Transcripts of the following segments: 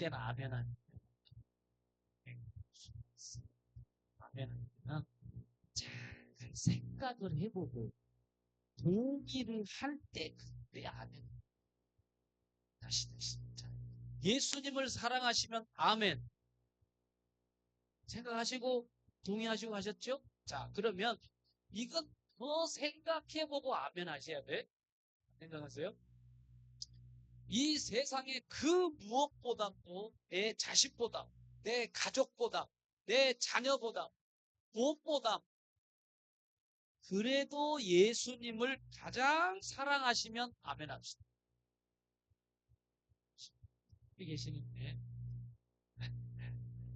때는 아멘 하면 아멘 하면 잘 생각을 해보고 동의를 할 때 그때 아멘. 다시. 자, 예수님을 사랑하시면 아멘. 생각하시고 동의하시고 하셨죠? 자, 그러면 이건 더 생각해보고 아멘 하셔야 돼. 생각하세요? 이 세상에 그 무엇보다도 내 자식보다, 내 가족보다, 내 자녀보다, 무엇보다 그래도 예수님을 가장 사랑하시면 아멘 합시다. 여기 계시는데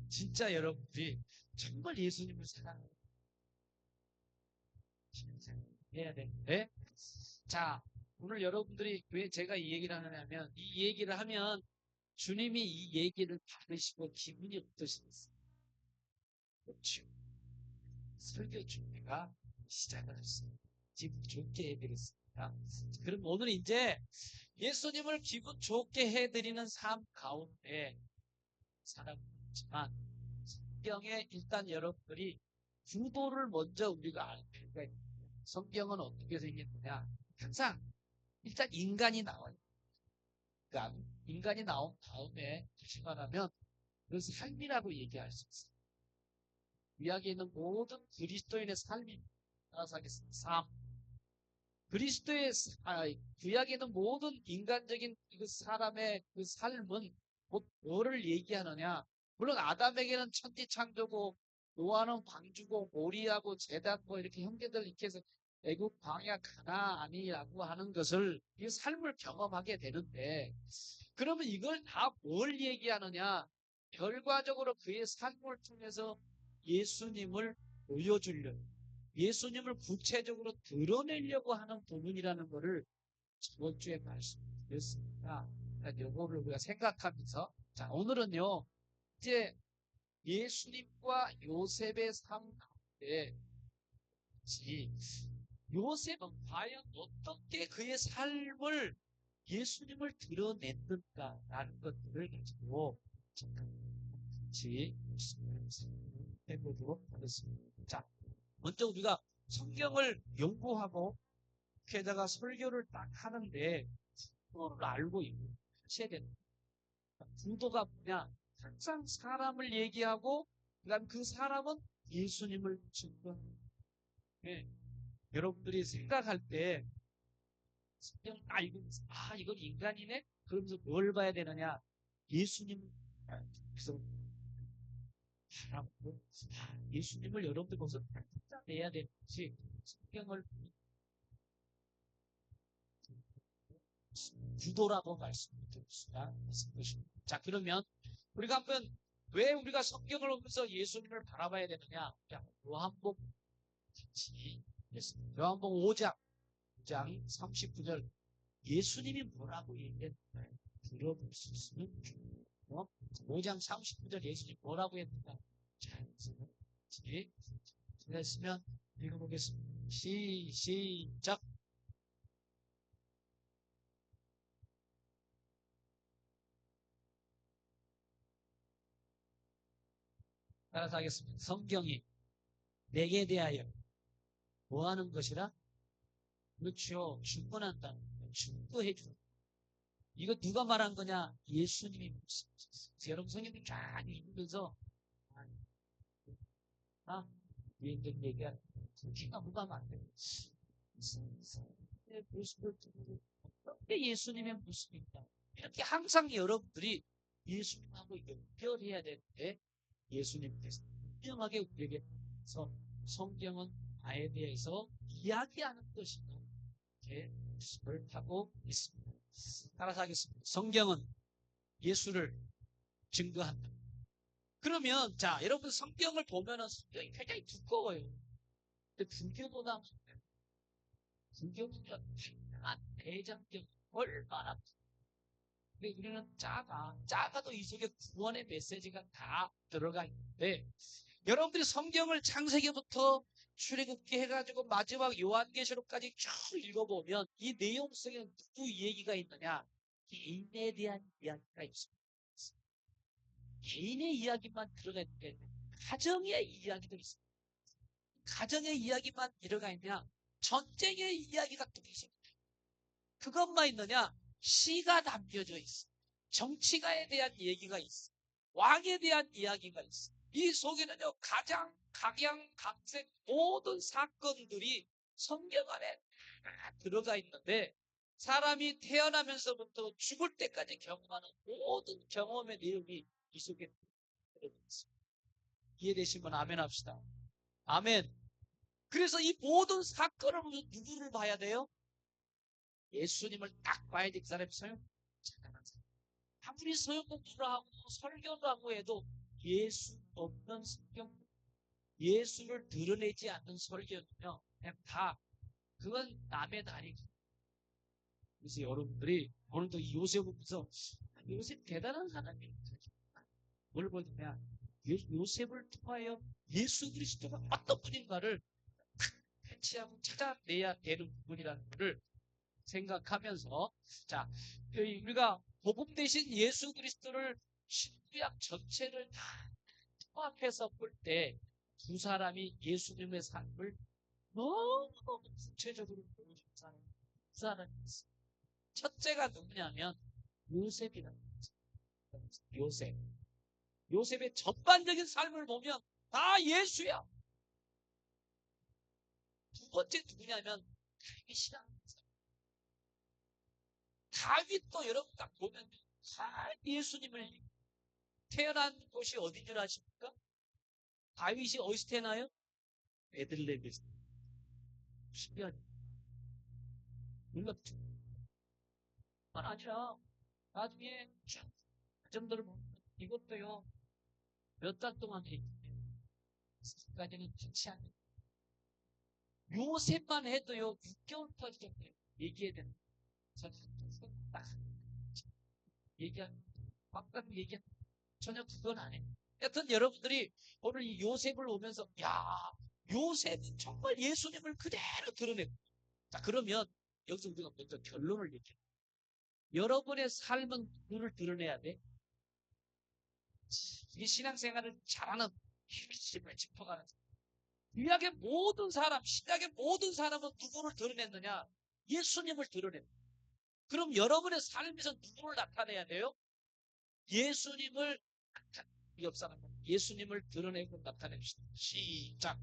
진짜 여러분들이 정말 예수님을 사랑해야 되는데 자, 오늘 여러분들이 왜 제가 이 얘기를 하냐면 이 얘기를 하면 주님이 이 얘기를 받으시고 기분이 어떠시겠어요? 그렇죠. 설교 준비가 시작을 했어요. 기분 좋게 해드렸습니다. 그럼 오늘 이제 예수님을 기분 좋게 해드리는 삶 가운데 살아보지만 성경에 일단 여러분들이 구도를 먼저 우리가 알 필요가 있는데 성경은 어떻게 생겼느냐 항상 일단 인간이 나와요. 그러니까 인간이 나온 다음에 다시 말하면 그 삶이라고 얘기할 수 있어요. 이야기에 있는 모든 그리스도인의 삶입니다. 따라서 하겠습니다. 삶. 그리스도의 구약에 있는 모든 인간적인 그 사람의 그 삶은 뭐를 얘기하느냐? 물론 아담에게는 천지창조고 노아는 방주고 오리하고 제단고 이렇게 형제들 이렇게 해서 애국 광야 가나안이라고 하는 것을 이 삶을 경험하게 되는데 그러면 이걸 다 뭘 얘기하느냐? 결과적으로 그의 삶을 통해서 예수님을 보여주려고 예수님을 구체적으로 드러내려고 하는 부분이라는 것을 저번 주에 말씀드렸습니다. 그러니까 이거를 우리가 생각하면서 자 오늘은요 이제 예수님과 요셉의 삶 가운데 요셉은 과연 어떻게 그의 삶을 예수님을 드러냈는가라는 것들을 가지고 같이 해보도록 하겠습니다. 자, 먼저 우리가 성경을 연구하고 게다가 설교를 딱 하는데 그거를 알고 있어야 된다. 구도가 뭐냐? 항상 사람을 얘기하고 그다음 그 사람은 예수님을 증거합니다. 네. 여러분들이 생각할 때 성경 읽으면서 이건 인간이네? 그러면서 뭘 봐야 되느냐? 예수님 그래서 예수님을 여러분들 거기서 찾아내야 되는지 성경을 구도라고 말씀드렸습니다. 자, 그러면 우리가 한번 왜 우리가 성경을 보면서 예수님을 바라봐야 되느냐? 요한복음 같이 읽겠습니다. 요한복음 5장 39절 예수님이 뭐라고 얘기했나요? 들어볼 수 있으면 5장 39절 예수님이 뭐라고 했는가? 잘 들었으면 읽어보겠습니다. 시작. 따라서 하겠습니다. 성경이 내게 대하여 뭐 하는 것이라? 그렇죠. 축원한다. 축구해주는. 이거 누가 말한 거냐? 예수님이 말씀하셨어요. 여러분 성경을 쫙 읽으면서 유인들 얘기하는 그기가 무감 안 돼요. 어떻게 예수님의 모습입니다. 이렇게 항상 여러분들이 예수님하고 연결해야 되는데 예수님께서 분명하게 우리에게서 성경은 나에 대해서 이야기하는 것이다. 이렇게 말씀을 하고 있습니다. 따라서 하겠습니다. 성경은 예수를 증거한다. 그러면 자 여러분 성경을 보면은 성경이 굉장히 두꺼워요. 근데 불교보다 다양한 대장경 얼마나 근데 우리는 작아도 이 속에 구원의 메시지가 다 들어가 있는데 여러분들이 성경을 창세기부터 출애굽기 해가지고 마지막 요한계시록까지 쭉 읽어보면 이 내용 속에 누구 얘기가 있느냐? 개인에 대한 이야기가 있습니다. 개인의 이야기만 들어가 있는 게 아니라 가정의 이야기도 있습니다. 가정의 이야기만 들어가 있냐? 전쟁의 이야기가 또 있습니다. 그것만 있느냐? 시가 담겨져 있어. 정치가에 대한 얘기가 있어. 왕에 대한 이야기가 있어. 이 속에는요, 가장 각양각색 모든 사건들이 성경 안에 다 들어가 있는데, 사람이 태어나면서부터 죽을 때까지 경험하는 모든 경험의 내용이 이 속에 들어가 있습니다. 이해되시면 아멘 합시다. 아멘. 그래서 이 모든 사건을 보면 누구를 봐야 돼요? 예수님을 딱 봐야 될 사람이 소용차가는 사람. 아무리 소용공부를 하고 설교를 하고 해도 예수 없는 성경, 예수를 드러내지 않는 설교는요, 그냥 다 그건 남의 다리고. 그래서 여러분들이 오늘도 이 요셉을 보면서 요셉 대단한 사람이에요. 뭘 보느냐? 요셉을 통하여 예수 그리스도가 어떤 분인가를 캐치하고 찾아내야 되는 부분이라는 것을 생각하면서, 자, 우리가 복음 대신 예수 그리스도를 신구약 전체를 다 통합해서 볼 때 두 사람이 예수님의 삶을 너무 구체적으로 보여준 사람이 있어요. 첫째가 누구냐면 요셉이라는 거죠. 요셉. 요셉의 전반적인 삶을 보면 다 예수야. 두 번째 누구냐면 다윗이라는 거죠. 다윗도 여러분 딱 보면 다 예수님을 태어난 곳이 어딘 줄 아십니까? 다윗이 어디서 태어나요? 베들레헴에서. 신기하죠? 놀랍죠? 뿐만 아니라 나중에 쭉 정도를 보면 이것도요 몇 달 동안 까지는 좋지 않아요. 요셉만 해도요 6개월 터지죠. 얘기해야 되는 저는 딱 얘기하는 막상 얘기하는 전혀 그건 아니에요. 여튼 여러분들이 오늘 이 요셉을 보면서 야 요셉은 정말 예수님을 그대로 드러냈고, 자 그러면 여기서 우리가 먼저 결론을 얘기해요. 여러분의 삶은 누구를 드러내야 돼? 이 신앙생활을 잘하는 핵심을 짚어가는 구약의 모든 사람, 신약의 모든 사람은 누구를 드러냈느냐? 예수님을 드러냈다. 그럼 여러분의 삶에서 누구를 나타내야 돼요? 예수님을 옆 사람 예수님을 드러내고 나타냅시다. 시작.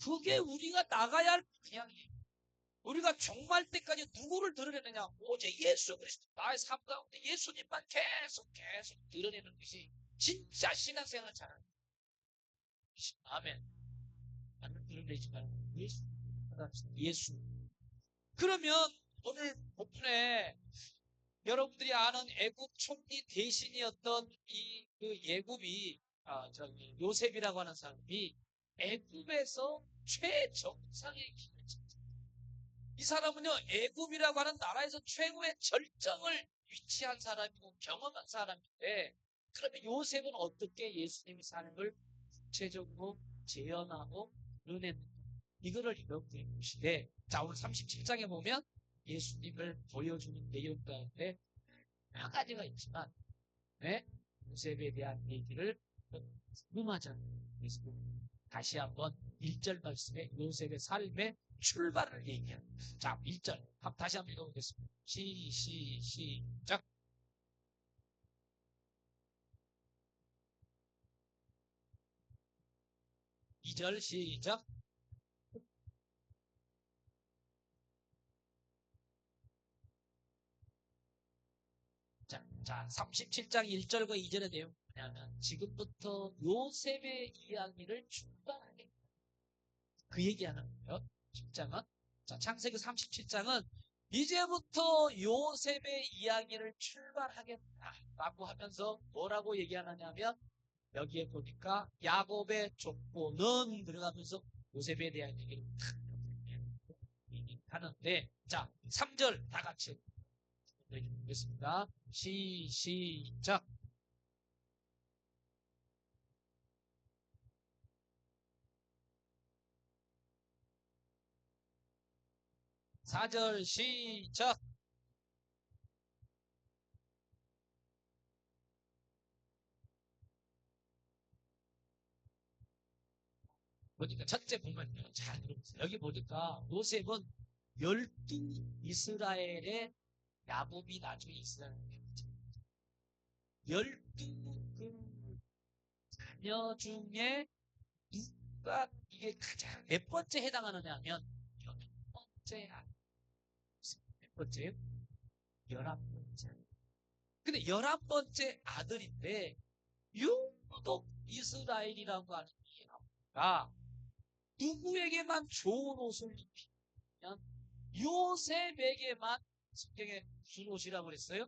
그게 우리가 나가야 할 방향이에요. 우리가 종말 때까지 누구를 드러내느냐? 오직 예수 그리스도. 나의 삶 가운데 예수님만 계속 드러내는 것이 진짜 신앙생활 잘하는 거예요. 아멘. 나는 드러내지 말고 예수. 예수. 그러면 오늘 본문에 여러분들이 아는 애굽 총리 대신이었던 그 예굽이 저기 요셉이라고 하는 사람이 애굽에서 최정상의 길을 찾았어요. 이 사람은요 애굽이라고 하는 나라에서 최고의 절정을 위치한 사람이고 경험한 사람인데, 그러면 요셉은 어떻게 예수님의 삶을 구체적으로 재현하고 눈에는 이거를 여러분들이 보시되, 자 오늘 37장에 보면 예수님을 보여주는 내용 가운데 여러 가지가 있지만 네? 요셉에 대한 얘기를 궁금하잖아요. 그래서 다시 한번 1절 말씀에 요셉의 삶의 출발을 얘기합니다. 자 1절 다시 한번 읽어보겠습니다. 시작. 2절 시작. 자 37장 1절과 2절의 내용 뭐냐면 지금부터 요셉의 이야기를 출발하겠다. 그 얘기하는 거예요. 10장은. 자, 창세기 37장은 이제부터 요셉의 이야기를 출발하겠다라고 하면서 뭐라고 얘기하느냐면 여기에 보니까 야곱의 족보는 들어가면서 요셉에 대한 얘기를 하는데, 자 3절 다 같이 읽겠습니다. 시작. 4절 시작. 보니까 첫째 보면요. 잘 들어보세요. 여기 보니까 요셉은 12 이스라엘의 야곱이 나중에 이스라엘 12그 자녀 중에 누가 이게 가장 몇 번째 해당하느냐 하면 11번째 몇 번째요? 11번째. 근데 11번째 아들인데 유독 이스라엘이라고 하는 이 아버지가 누구에게만 좋은 옷을 입히면 요셉에게만 성경에 무슨 옷이라고 그랬어요?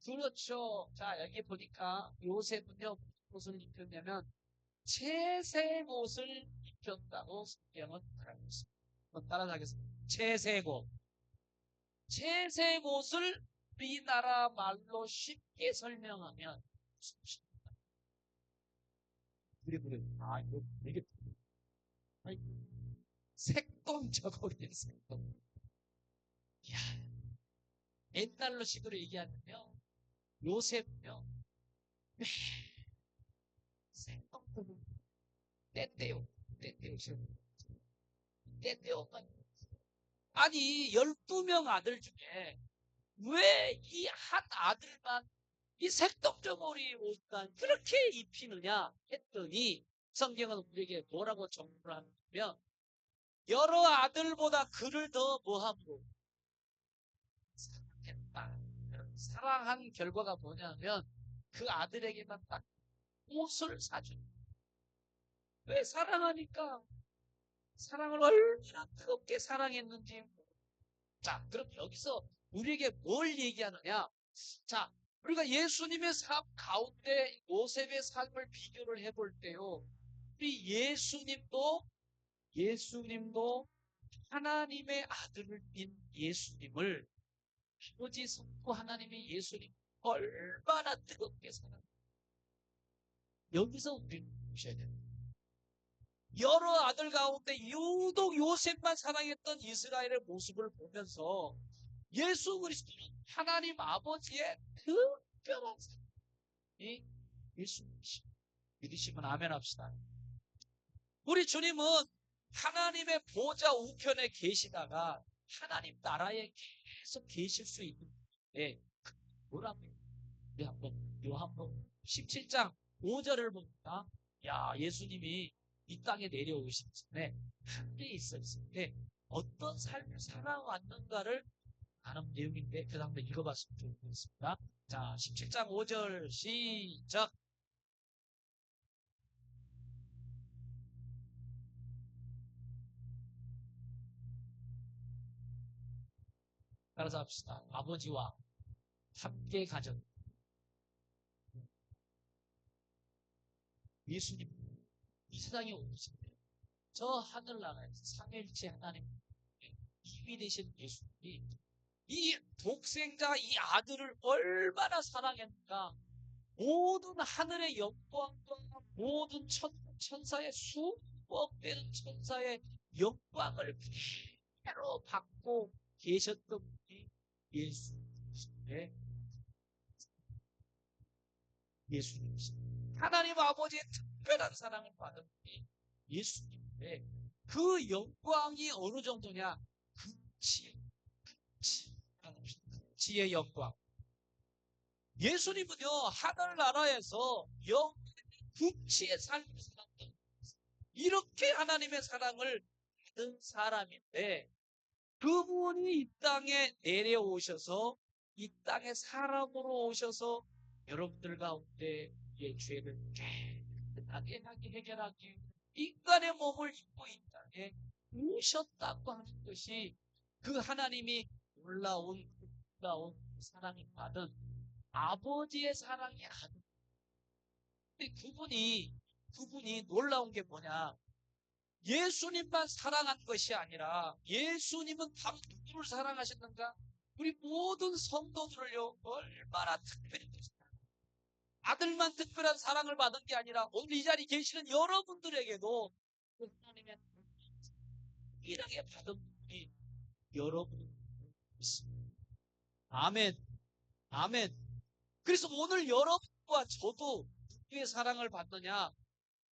그렇죠. 자, 여기 보니까 요셉은요, 무슨 옷을 입혔냐면 채색 옷을 입혔다고 성경은 말하고 있습니다. 한번 따라가겠습니다. 채색 옷. 채색 옷을 우리나라 말로 쉽게 설명하면 무슨 옷입니까? 그래. 아, 이거 되게 색동적으로 색동. 이야, 옛날로 식으로 얘기하면요. 요셉은요. 생각보다 떼떼요. 떼떼요가 아니 12명 아들 중에 왜 이 한 아들만 이 색동저고리 옷만 그렇게 입히느냐 했더니 성경은 우리에게 뭐라고 정보를 하냐면 여러 아들보다 그를 더 뭐함으로 사랑했다. 사랑한 결과가 뭐냐면 그 아들에게만 딱 옷을 사준. 왜 사랑하니까 사랑을 얼마나 뜨겁게 사랑했는지. 자, 그럼 여기서 우리에게 뭘 얘기하느냐? 자, 우리가 예수님의 삶 가운데 요셉의 삶을 비교를 해볼 때요. 우리 예수님도 하나님의 아들을 띤 예수님을 아버지 성부 하나님의 예수님 얼마나 뜨겁게 사랑해요. 여기서 우리는 보셔야 돼요. 여러 아들 가운데 유독 요셉만 사랑했던 이스라엘의 모습을 보면서 예수 그리스도는 하나님 아버지의 특별한 사랑이 예수님이십니다. 믿으시면 아멘 합시다. 우리 주님은 하나님의 보좌 우편에 계시다가 하나님 나라에 계속 계실 수 있는 데 뭐라고요? 우리 한번 요한복음 17장 5절을 봅니다. 야, 예수님이 이 땅에 내려오신 전에 하늘에 있었을 때 어떤 삶을 살아왔는가를 아는 내용인데 그 한번 읽어봤으면 좋겠습니다. 자, 17장 5절 시작. 따라서 합시다. 아버지와 함께 가졌. 예수님 이 세상에 오실 때 저 하늘나라에서 삼위일체 하나님 이위 되신 예수님이 이 독생자 이 아들을 얼마나 사랑했는가. 모든 하늘의 영광과 모든 천사의 수억 되는 천사의 영광을 그대로 받고 계셨던 분이 예수님이신데 예수님이십니다. 하나님 아버지의 특별한 사랑을 받은 분이 예수님인데 그 영광이 어느 정도냐? 지의 영광. 예수님은요 하늘나라에서 국치의 삶을 살았던 이렇게 하나님의 사랑을 받은 사람인데 그분이 이 땅에 내려오셔서 이 땅에 사람으로 오셔서 여러분들 가운데 우리의 죄를 깨끗하게 해결하기 위해 인간의 몸을 입고 이 땅에 오셨다고 하는 것이 그 하나님이 놀라운 사랑을 받은 아버지의 사랑이 아들. 근데 그분이 놀라운 게 뭐냐? 예수님만 사랑한 것이 아니라 예수님은 다 누구를 사랑하셨는가? 우리 모든 성도들을요 얼마나 특별히 아들만 특별한 사랑을 받은 게 아니라 오늘 이 자리에 계시는 여러분들에게도 하나님의 일하게 받은 분이 여러분이 있습니다. 아멘. 아멘. 그래서 오늘 여러분과 저도 누구의 사랑을 받느냐?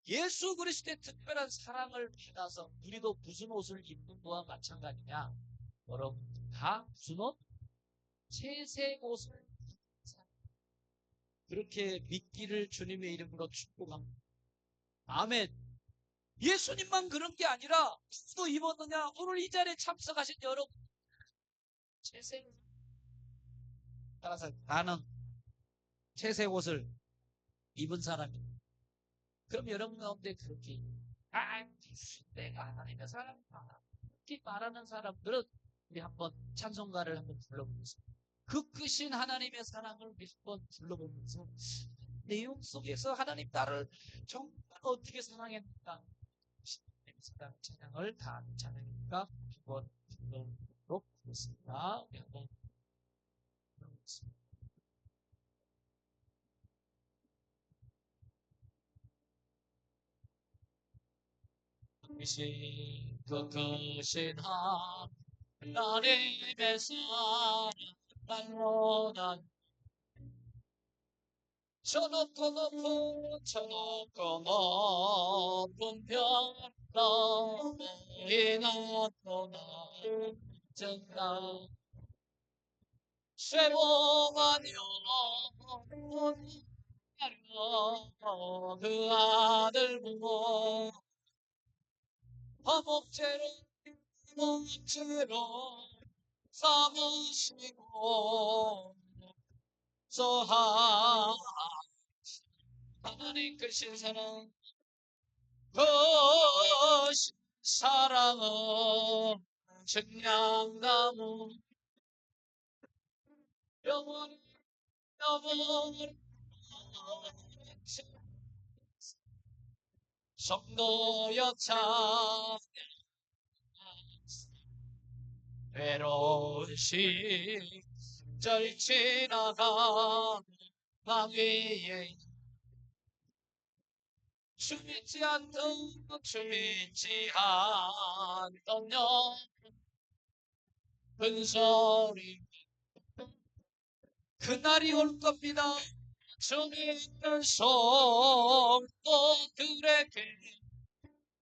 예수 그리스도의 특별한 사랑을 받아서 우리도 무슨 옷을 입는 거와 마찬가지냐? 여러분 다 무슨 옷? 채색 옷을 입는 사람. 그렇게 믿기를 주님의 이름으로 축복합니다. 아멘. 예수님만 그런 게 아니라 누구도 입었느냐? 오늘 이 자리에 참석하신 여러분 채색 옷. 따라서 나는 채색 옷을 입은 사람입니다. 그럼 여러분 가운데 그렇게 내가 하나님의 사람이다 이렇게 말하는 사람들은 우리 한번 찬송가를 한번 불러보겠습니다. 그 크신 하나님의 사랑을 몇 번 불러보면서 내용 속에서 하나님 나를 정말 어떻게 사랑했는가 하나님의 사랑 찬양을 다 찬양이니까 한번 불러보도록 하겠습니다. 우리 한번 불러보겠습니다. 크신 그 크신 하나님의 사랑 날로 난 저 높고 높은 저 높고 높은 별 너의 나도 나전가 쇠봉한 영혼 그 아들 보고 화목제로 삼으시고 저 하나님 크신 사랑 그 사랑은 증량나무 영원히 영원히 성도여 참 외로운 시절 지나간 마귀의 주믿지 않던 주믿지 않던 큰 소리 그날이 올 겁니다. 주님을 성도들에게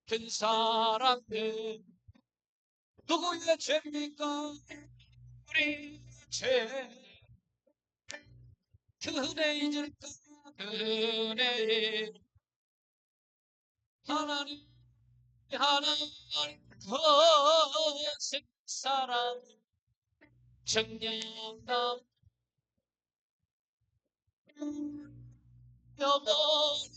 큰 사랑들 누구의 죄입니까? 우리 죄 그 은혜 잊을까? 그 은혜 하나님 거센 사랑 정량감 영원히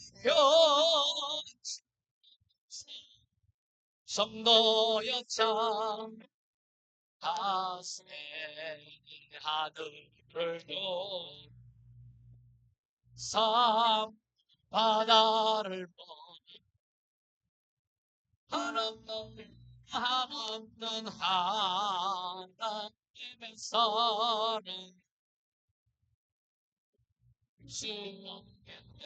성도여 참 하세 하늘을도 산 바다를 한없는 하나님의 사랑 주옵겠네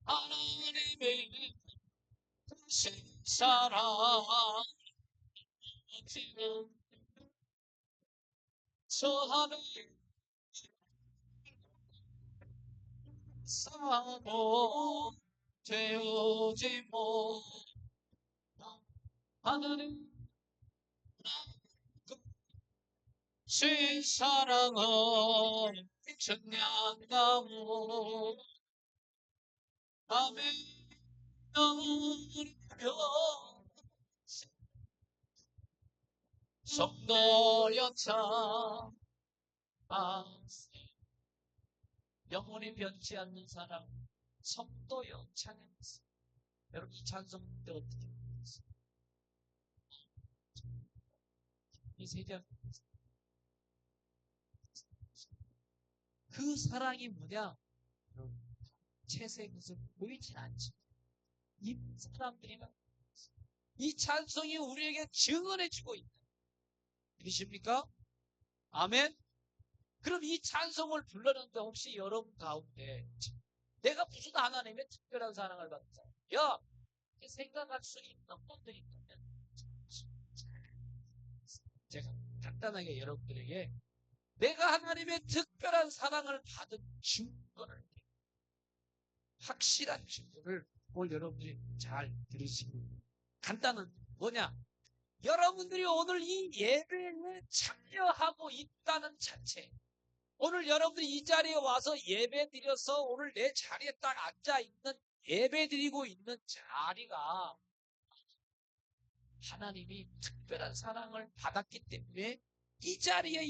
하나님의 크신 사랑 지금 저 하늘 사고 되오지 못 하늘은 신 사랑은 천년나무 밤에 너무려 성도여 참 영혼이 변치 않는 사람 성도여 찬양했어요. 여러분 이 찬송 때 어떻게 부르겠어요? 이 세상 그 사랑이 뭐냐? 채색에서 보이진 않지. 이 사람들이 이 찬송이 우리에게 증언해주고 있다. 믿으십니까? 아멘? 그럼 이 찬송을 불렀는데 혹시 여러분 가운데 내가 무슨 하나님의 특별한 사랑을 받는 사람? 야! 생각할 수 있는 분들이 있다면 제가 간단하게 여러분들에게 내가 하나님의 특별한 사랑을 받은 증거를 확실한 증거를 오늘 여러분들이 잘 들으시고 간단한 뭐냐? 여러분들이 오늘 이 예배에 참여하고 있다는 자체, 오늘 여러분들이 이 자리에 와서 예배 드려서 오늘 내 자리에 딱 앉아 있는 예배 드리고 있는 자리가 하나님이 특별한 사랑을 받았기 때문에 이 자리에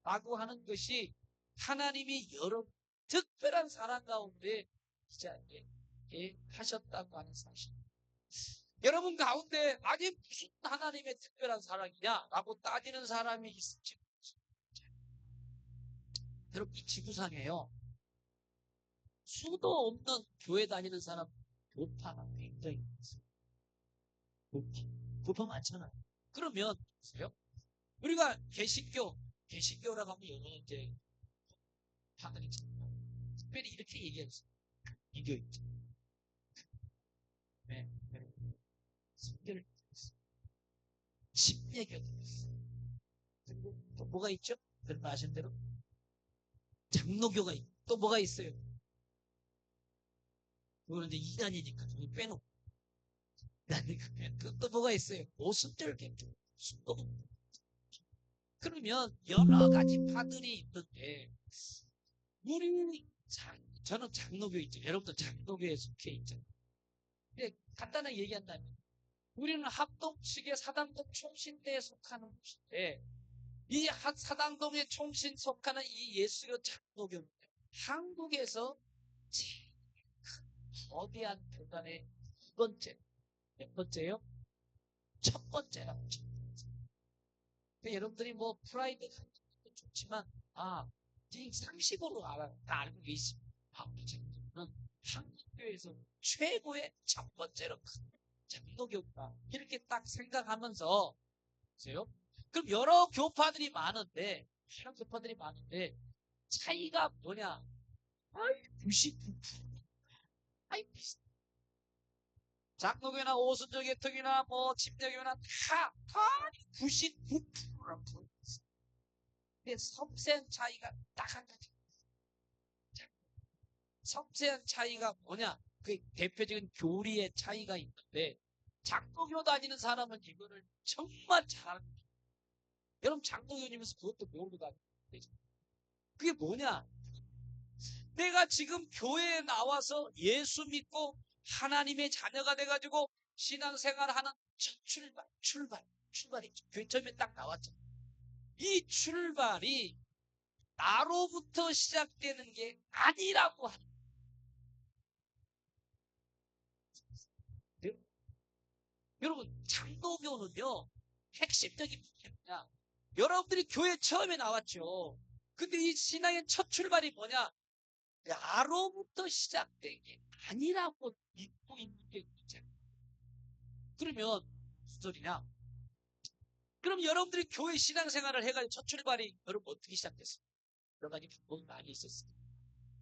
있다고 하는 것이 하나님이 여러 특별한 사랑 가운데 이 자리에 하셨다고 하는 사실. 여러분 가운데 아니 무슨 하나님의 특별한 사랑이냐라고 따지는 사람이 있을지 여러분 이 지구상에요 수도 없는 교회 다니는 사람 교파가 굉장히 많습니다. 교파 많잖아요. 그러면 보세요. 우리가 개신교라고 하면 여러 이제 파들이 있잖아요. 특별히 이렇게 얘기했어요. 이교 있죠. 네. 성결을 드렸어요. 침례교도 있어요. 그리고 또 뭐가 있죠? 여러분 아시는 대로 장로교가 있고 또 뭐가 있어요? 그거는 이제 이단이니까 좀 빼놓고 또 뭐가 있어요? 오순절 개교 순도 그러면 여러 가지 파들이 있는데 저는 장로교 있죠. 여러분도 장로교에 속해 있잖아요. 근데 간단하게 얘기한다면 우리는 합동 측의 사당동 총신대에 속하는 곳인데 이 사당동의 총신 속하는 이 예수교 장로교는 한국에서 제일 큰 거대한 교단의 두 번째, 몇 번째요? 첫 번째라고 첫 번째. 그러니까 여러분들이 뭐 프라이드 같은 것도 좋지만 이 상식으로 다 알고 계십니다. 한국 장로교는 한국교회에서 최고의 첫 번째로 큰 장로교다. 이렇게 딱 생각하면서 보세요. 그럼 여러 교파들이 많은데 차이가 뭐냐? 99%. 아이 비슷. 장로교나 오순절 개통이나 뭐 침례교나 다 99%랑 보였어. 근데 섬세한 차이가 딱 한 가지. 섬세한 차이가 뭐냐? 그 대표적인 교리의 차이가 있는데 장로교 다니는 사람은 이거를 정말 잘합니다. 여러분 장로교님에서 그것도 배우고 다니는 그게 뭐냐? 내가 지금 교회에 나와서 예수 믿고 하나님의 자녀가 돼가지고 신앙생활하는 출발이죠. 교회 처음에 딱 나왔죠. 이 출발이 나로부터 시작되는 게 아니라고 하는 거예요. 여러분 장로교는요 핵심적인 게 뭐냐? 여러분들이 교회 처음에 나왔죠. 근데 이 신앙의 첫 출발이 뭐냐? 나로부터 시작된 게 아니라고 믿고 있는 게 있잖아요. 그러면 무슨 소리냐? 그럼 여러분들이 교회 신앙생활을 해가지고 첫 출발이 여러분 어떻게 시작됐어요? 여러 가지 방법이 많이 있었어요.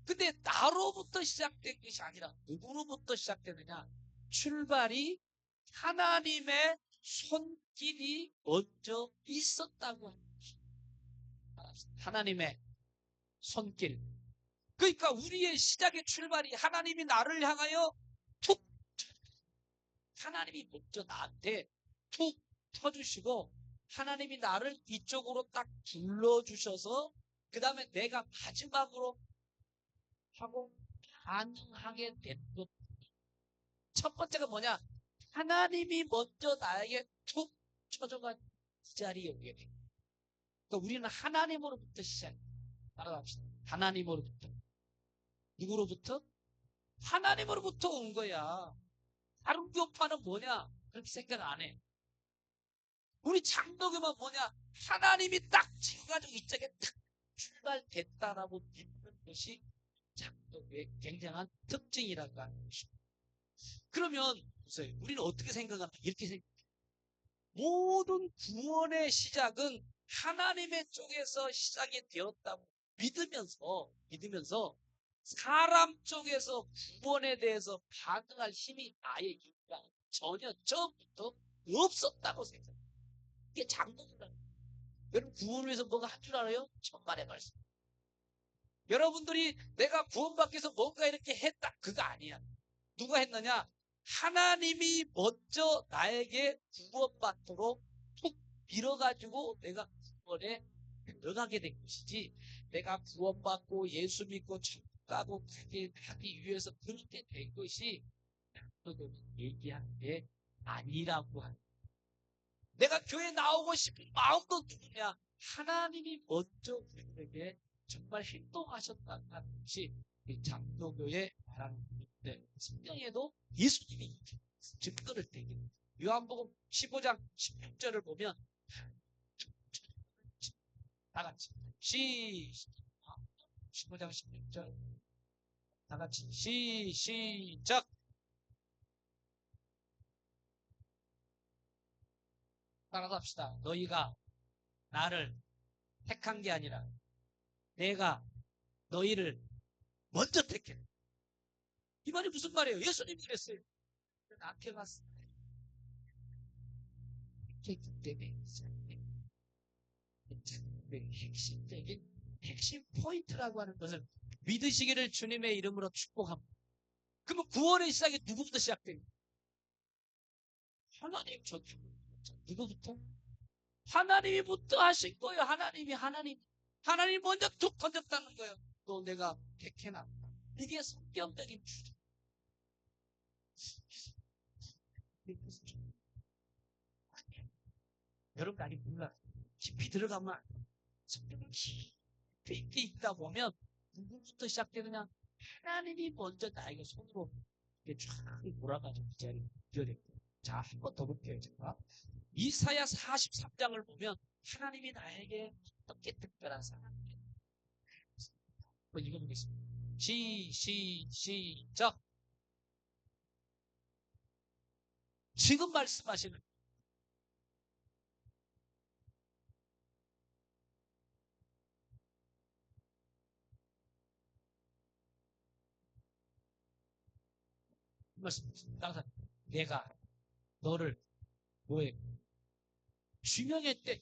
근데 나로부터 시작된 것이 아니라 누구로부터 시작되느냐? 출발이 하나님의 손길이 먼저 있었다고 하는 것입니다. 하나님의 손길. 그러니까 우리의 시작의 출발이 하나님이 나를 향하여 툭 하나님이 먼저 나한테 툭 쳐주시고 하나님이 나를 이쪽으로 딱 불러주셔서 그 다음에 내가 마지막으로 하고 반응하게 된 것. 첫 번째가 뭐냐? 하나님이 먼저 나에게 툭 쳐줘가 이 자리에 오게 돼. 그러니까 우리는 하나님으로부터 시작해. 따라갑시다. 하나님으로부터. 누구로부터? 하나님으로부터 온 거야. 다른 교파는 뭐냐? 그렇게 생각 안 해. 우리 장로교만 뭐냐? 하나님이 딱 찍어가지고 이쪽에 탁 출발됐다라고 믿는 것이 장로교의 굉장한 특징이라고 하는 것입니다. 그러면 보세요. 우리는 어떻게 생각하냐? 이렇게 생각해요. 모든 구원의 시작은 하나님의 쪽에서 시작이 되었다고 믿으면서 사람 쪽에서 구원에 대해서 반응할 힘이 아예 있다. 전혀 처음부터 없었다고 생각해요. 이게 장로교라는 거예요. 여러분 구원을 위해서 뭐가 한 줄 알아요? 천만의 말씀. 여러분들이 내가 구원받기 위해서 뭔가 이렇게 했다. 그거 아니야. 누가 했느냐? 하나님이 먼저 나에게 구원받도록 툭 밀어가지고 내가 구원에 들어가게 된 것이지, 내가 구원받고 예수 믿고 천국 가고 그게 하기 위해서 그렇게 된 것이 그들은 얘기하는 게 아니라고 하는. 내가 교회 나오고 싶은 마음도 누구냐? 하나님이 먼저 우리에게 정말 행동하셨다는 것이 이 장로교의 말하는 것인데, 성경에도 예수님이 증거를 대기는 요한복음 15장 16절을 보면 다 같이 15장 16절 다 같이 시작. 따라서 합시다. 너희가 나를 택한 게 아니라 내가 너희를 먼저 택했다. 이 말이 무슨 말이에요? 예수님이 그랬어요. 나한테 왔어. 택했기 때문에 핵심적인 핵심 포인트라고 하는 것을 믿으시기를 주님의 이름으로 축복합니다. 그러면 구원의 시작이 누구부터 시작돼요? 하나님 저주. 누구부터? 하나님이부터 하신 거예요. 하나님 먼저 툭 던졌다는 거예요. 또 내가 택해놨다. 이게 성경적인 주제. 여러분 아니 몰라. 깊이 들어가면 성경을 깊이 있게 읽다 보면 누구부터 시작되느냐? 하나님이 먼저 나에게 손으로 이렇게 쫙 몰아가지고 이 자리에 옮겨냈고. 자, 한 번 더 볼게요. 제가 이사야 43장을 보면 하나님이 나에게 어떻게 특별한 사랑을 한번 읽어보겠습니다. 시작. 지금 말씀하시는 말씀, 따라서 내가 너를 뭐에 주명했대.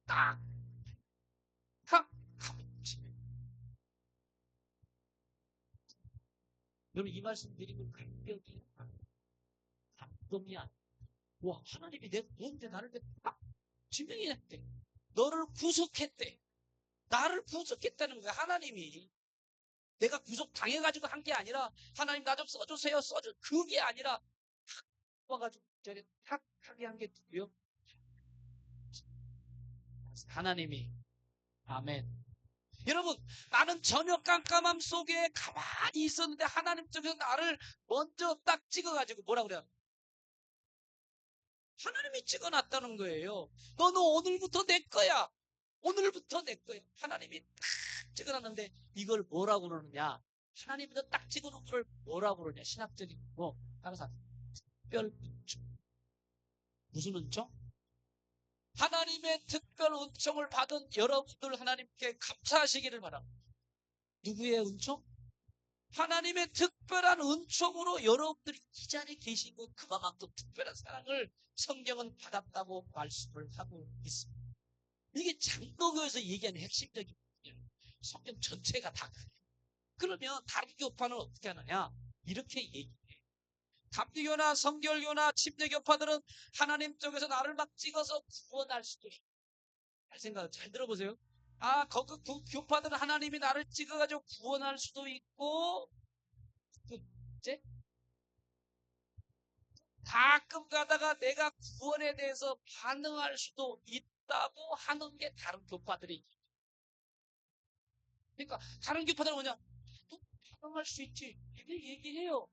딱 여러분 이 말씀 드리면 감격이 감동이 아니야. 와, 하나님이 너한테 나를 딱 지명했대. 너를 구속했대. 나를 구속했다는 거야. 하나님이 내가 구속 당해가지고 한 게 아니라, 하나님 나 좀 써주세요, 그게 아니라 탁 와가지고 저리 탁 하게 한 게 누구요? 하나님이. 아멘. 여러분, 나는 전혀 깜깜함 속에 가만히 있었는데 하나님 쪽에서 나를 먼저 딱 찍어가지고 뭐라 그래요? 하나님이 찍어놨다는 거예요. 너는 오늘부터 내 거야. 오늘부터 내 거야. 하나님이 딱 찍어놨는데 이걸 뭐라고 그러느냐? 하나님부터 딱 찍어놓은 걸 뭐라고 그러냐? 신학적인 거. 따라서 특별 은총. 무슨 은총? 하나님의 특별 은총을 받은 여러분들 하나님께 감사하시기를 바랍니다. 누구의 은총? 하나님의 특별한 은총으로 여러분들이 이 자리에 계신 것, 그만큼 특별한 사랑을 성경은 받았다고 말씀을 하고 있습니다. 이게 장로교에서 얘기하는 핵심적인 부분이에요. 성경 전체가 다 그래요. 그러면 다른 교파는 어떻게 하느냐? 이렇게 얘기해요. 감리교나 성결교나 침례교파들은 하나님 쪽에서 나를 막 찍어서 구원할 수도 있어요. 잘 생각, 잘 들어보세요. 거기 교파들은 하나님이 나를 찍어가지고 구원할 수도 있고, 둘째, 가끔 가다가 내가 구원에 대해서 반응할 수도 있다고 하는 게 다른 교파들이. 그러니까 다른 교파들은 뭐냐? 또 반응할 수 있지. 이렇게 얘기해요.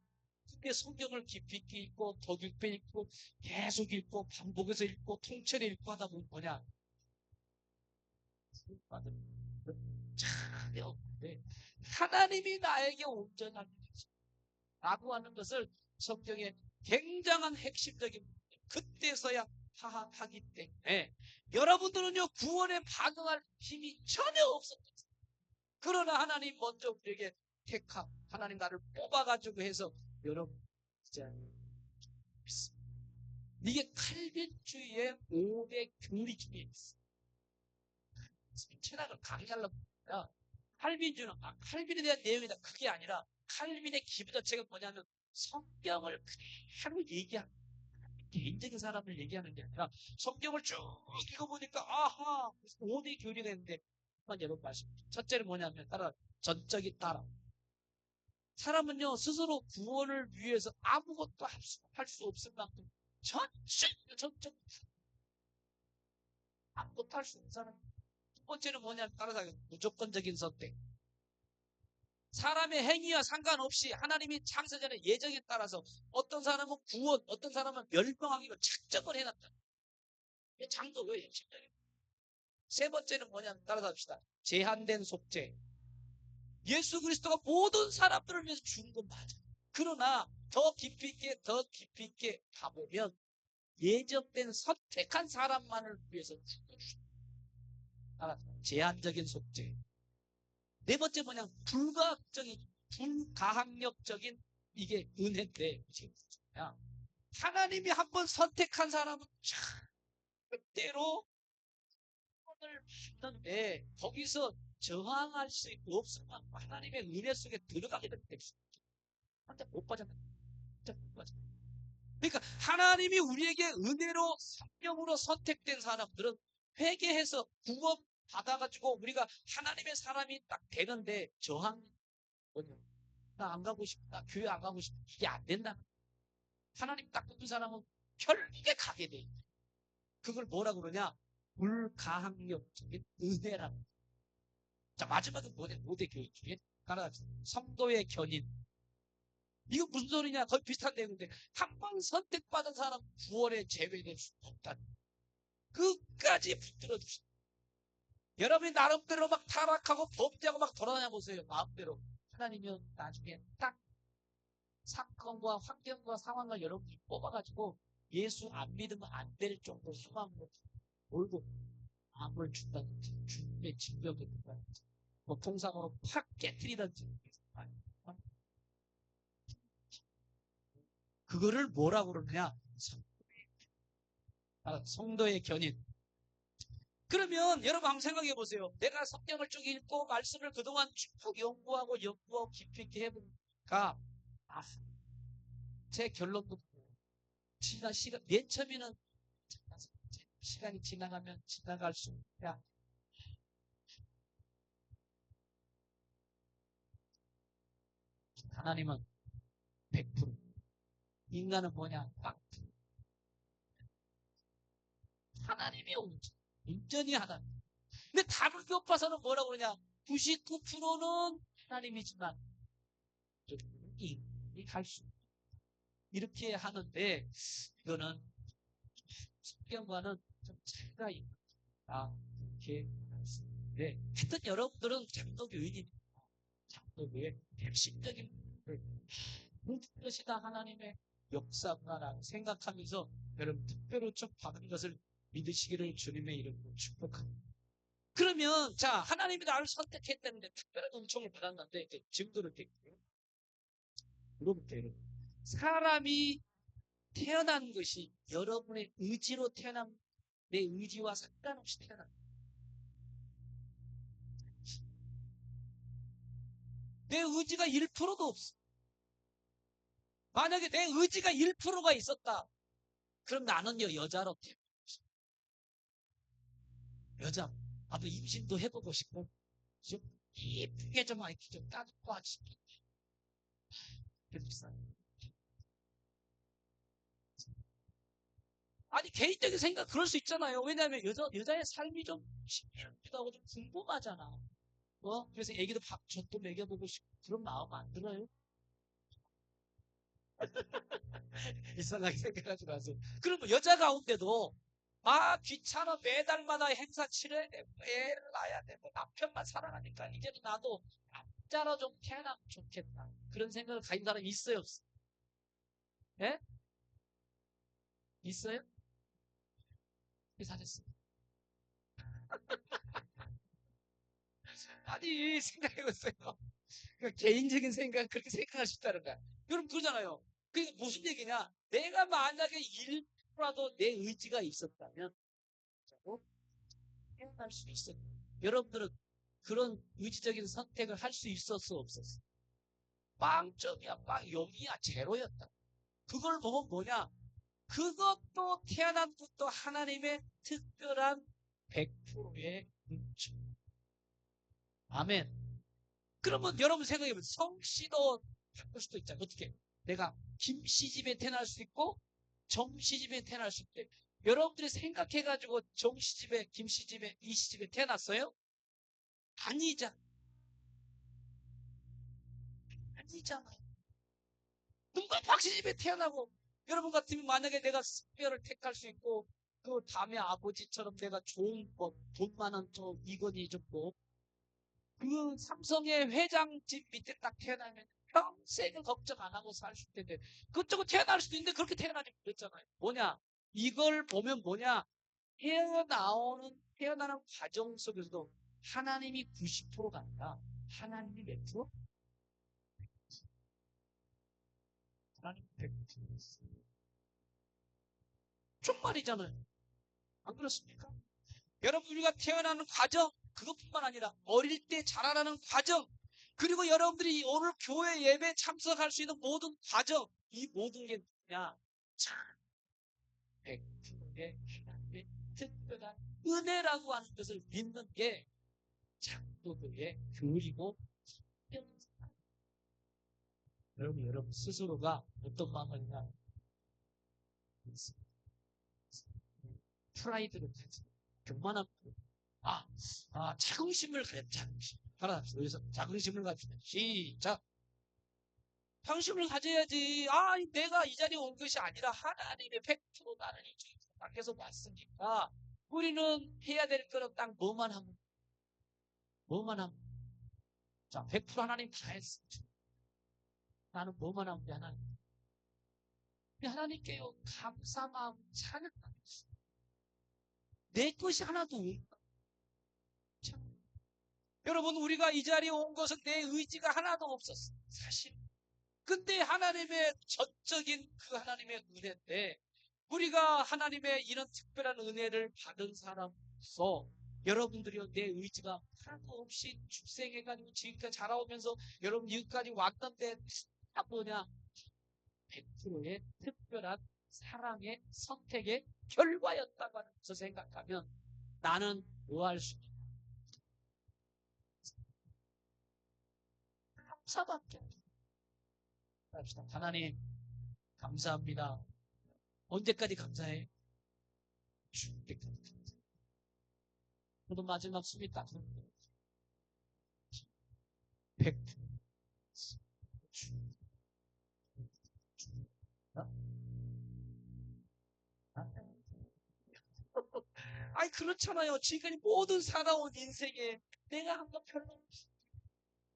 근데 성경을 깊이 있게 읽고 더 깊이 읽고 계속 읽고 반복해서 읽고 통째로 읽고 하다 보면 뭐냐? 교파들은 잘 없는데 하나님이 나에게 온전한 라고 하는 것을 성경에 굉장한 핵심적인 그때서야 파악하기 때문에 여러분들은요 구원에 반응할 힘이 전혀 없었어요. 그러나 하나님 먼저 우리에게 택함, 하나님 나를 뽑아가지고 해서 여러분 진짜 믿습니다. 이게 칼빈주의의 5대 교리 중에 있어요. 신학을 강의하려고 합니다. 칼빈주의는 칼빈에 대한 내용이다. 그게 아니라 칼빈의 기본 자체가 뭐냐면 성경을 그대로 얘기하는, 개인적인 사람을 얘기하는 게 아니라 성경을 쭉 읽어보니까 아하, 5대 교리가 있는데 한번 여러분 말씀. 첫째는 뭐냐면 따라 전적인 따라. 사람은요 스스로 구원을 위해서 아무것도 할 수 없을 만큼 전적 아무것도 할 수 없는 사람. 두 번째는 뭐냐면 따라서 무조건적인 선택. 사람의 행위와 상관없이 하나님이 창세전의 예정에 따라서 어떤 사람은 구원, 어떤 사람은 멸망하기로 작정을 해놨다. 이게 장도교예요, 심정이. 세 번째는 뭐냐면 따라서 합시다. 제한된 속죄. 예수 그리스도가 모든 사람들을 위해서 죽은 건 맞아. 그러나 더 깊이 있게 가보면 예정된 선택한 사람만을 위해서 죽어주셨다. 제한적인 속죄. 네 번째 뭐냐? 불가항력적인 이게 은혜인데, 하나님이 한번 선택한 사람은 절대로 구원을 받는데 거기서 저항할 수 없으면 하나님의 은혜 속에 들어가게 될 때 진짜 못 빠져나. 진짜 못 빠져. 그러니까 하나님이 우리에게 은혜로 성령으로 선택된 사람들은 회개해서 구원 받아가지고 우리가 하나님의 사람이 딱 되는데 저항 뭐냐? 나 안 가고 싶다. 교회 안 가고 싶다. 이게 안 된다. 하나님 딱 뽑은 사람은 결국에 가게 돼. 그걸 뭐라 그러냐? 불가항력적인 은혜라고. 자, 마지막은 뭐냐? 5대 교육 중에 하나, 성도의 견인. 이거 무슨 소리냐? 거의 비슷한 내용인데, 한 번 선택받은 사람 구원에 제외될 수 없다. 끝까지 붙들어 주시다. 여러분이 나름대로 막 타락하고 범죄하고 막 돌아다녀 보세요. 마음대로. 하나님은 나중에 딱 사건과 환경과 상황을 여러분이 뽑아가지고 예수 안 믿으면 안 될 정도 소망으로 몰고 암을 준다든지 주님의 징벽을 준다든지 뭐 통상으로 팍 깨뜨리든지 그거를 뭐라고 그러느냐? 성도의 견인. 그러면 여러분 한번 생각해 보세요. 내가 성경을 쭉 읽고 말씀을 그동안 쭉 연구하고 깊이 있게 해보니까 제 결론도 지난 시간 맨 처음에는 시간이 지나가면 지나갈수록 야 하나님은 100%, 인간은 뭐냐? 하나님이 온전히 하나님. 근데 답을 껴봐서는 뭐라고 그러냐? 99%는 하나님이지만 할수 이렇게 하는데 이거는 성경과는 좀 차이가 있다. 이렇게 말씀인데 하여튼 여러분들은 장로교인입니다. 장로교의 핵심적인 모든 것이 다 하나님의 역사구나라고 생각하면서 여러분 특별히 좀 받은 것을 믿으시기를 주님의 이름으로 축복합니다. 그러면 자 하나님이 나를 선택했다는데 특별한 은총을 받았는데 증거를 드릴게요. 물어볼게요. 사람이 태어난 것이 여러분의 의지로 태어난 내 의지와 상관없이 태어난 내 의지가 1%도 없어. 만약에 내 의지가 1%가 있었다. 그럼 나는요 여자로 태어났어. 여자. 나도 임신도 해보고 싶고 좀 이쁘게 좀 이렇게 좀 따뜻고 하지. 아니 개인적인 생각 그럴 수 있잖아요. 왜냐하면 여자의 삶이 좀 신기하기도 하고 좀 궁금하잖아. 그래서 애기도 밥젖도 먹여보고 싶고 그런 마음 안 들어요? 이상하게 생각하지 마세요. 그러면 여자 가운데도 귀찮아 매달마다 행사 치러야 되고 애를 낳아야 되고 남편만 사랑하니까 이제는 나도 남자로 좀 태어나면 좋겠다. 그런 생각을 가진 사람이 있어요, 없어요? 예? 있어요? 사셨어요. 아니 생각해보세요. 개인적인 생각 그렇게 생각할 수 있다는 거야. 여러분 그러잖아요. 그게 무슨 얘기냐? 내가 만약에 1%라도 내 의지가 있었다면 태어날 수 있어요. 여러분들은 그런 의지적인 선택을 할 수 있었어 없었어? 빵점이야, 빵 0이야, 제로였다. 그걸 보면 뭐냐? 그것도 태어난 것도 하나님의 특별한 100%의 은총. 아멘. 그러면 여러분 생각해보세요. 성씨도 바꿀 수도 있잖아요. 어떻게? 내가 김씨 집에 태어날 수 있고 정씨 집에 태어날 수 있대. 여러분들이 생각해가지고 정씨 집에, 김씨 집에, 이씨 집에 태어났어요? 아니잖아. 아니잖아요. 누가 박씨 집에 태어나고 여러분 같으면 만약에 내가 특별을 택할 수 있고 그 다음에 아버지처럼 내가 좋은 거, 돈 많은 좀 이건희 좋고 그 삼성의 회장 집 밑에 딱 태어나면 평생을 걱정 안 하고 살 수 있는데 그쪽은 태어날 수도 있는데 그렇게 태어나지 그랬잖아요. 뭐냐? 이걸 보면 뭐냐? 태어나는 과정 속에서도 하나님이 90%가 아니라 하나님이 몇 프로? 하나님 100%. 정말이잖아요. 안 그렇습니까? 여러분 우리가 태어나는 과정 그것뿐만 아니라 어릴 때 자라나는 과정 그리고 여러분들이 오늘 교회 예배 참석할 수 있는 모든 과정 이 모든 게 뭐냐? 참 100%의 하나님의 특별한 은혜라고 하는 것을 믿는 게 장로교의 교리고 여러분 스스로가 어떤 마음을 했냐 프라이드를 가지 교만한 자긍심을 가져 자긍심 하나 여기서 자긍심을 가지면 시작 자긍심을 가져야지 내가 이 자리에 온 것이 아니라 하나님의 100% 나를 이 밖에서 왔으니까 우리는 해야 될 거는 딱 뭐만 하면 자 100% 하나님 다 했어 나는 뭐만 하면 돼 하나님 하나님께요 감사 마음 찬양하겠어 내 것이 하나도 없다 여러분 우리가 이 자리에 온 것은 내 의지가 하나도 없었어 사실 근데 하나님의 전적인 그 하나님의 은혜인데 우리가 하나님의 이런 특별한 은혜를 받은 사람으로서 여러분들이요 내 의지가 하나도 없이 출생해가지고 지금까지 자라오면서 여러분 여기까지 왔던데 다 뭐냐 100%의 특별한 사랑의 선택의 결과였다고 하는 것을 생각하면 나는 뭐 할 수 있냐 감사밖에 없어 하나님 감사합니다 언제까지 감사해? 죽을 때까지 감사해 저도 마지막 숨이 딱 100% 아니 그렇잖아요. 지금까지 모든 살아온 인생에 내가 한 번 별로 없어.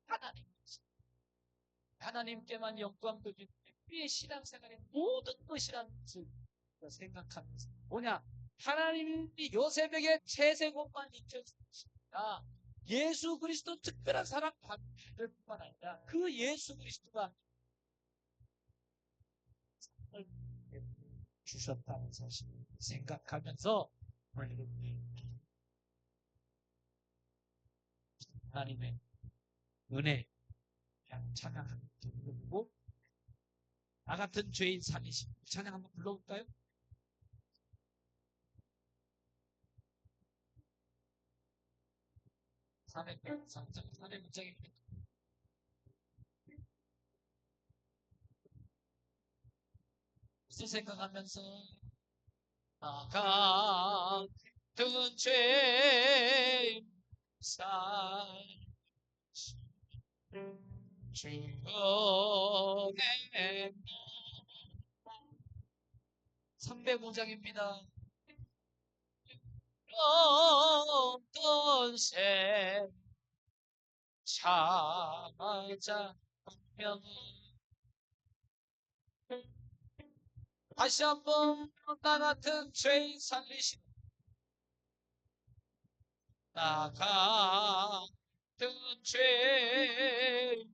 하나님 하나님께만 영광 돌리는 우리의 신앙생활의 모든 것이라는 것을 생각하면서 뭐냐 하나님이 요셉에게 채색옷만 입혀주셨습니다. 예수 그리스도 특별한 사랑 받을 뿐만 아니라 그 예수 그리스도가 주셨다는 사실을 생각하면서 하나님의 은혜 찬양하는 부르고 나 같은 죄인 살리심 찬양 한번 불러볼까요? 400문장입니다. 무슨 생각하면서 나 같은 죄인 살리심 주의 300문장입니다. 어떤 새 찾아가면 다시 한번 나 같은 죄인 살리시는 나 같은 죄인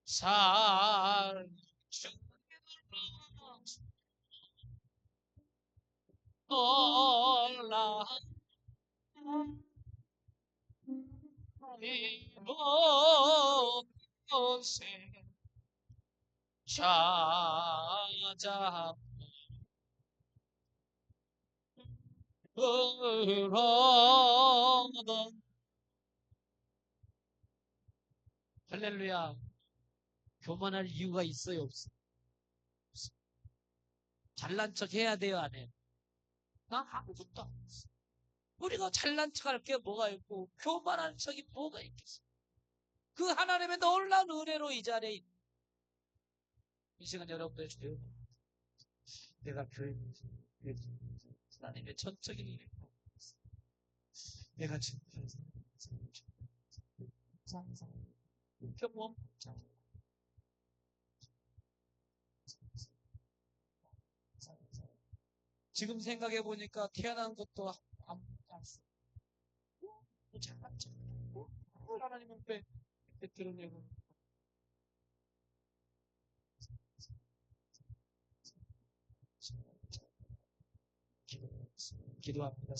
살리시는 놀라 이곳에 찾아 그러던 할렐루야. 교만할 이유가 있어요, 없어요? 잘난 척 해야 돼요, 안 해요? 나 아무것도 안 했어. 우리가 잘난 척할 게 뭐가 있고 교만한 척이 뭐가 있겠어? 그 하나님의 놀라운 은혜로 이 자리에 있는 이 시간 여러분들 주요. 내가 교회 하나님의 전적인 일을 보고 있어. 내가 지금 경험 지금 생각해 보니까 태어난 것도 안써 잘난 척. 하나님은 왜 들으려고 기도합니다.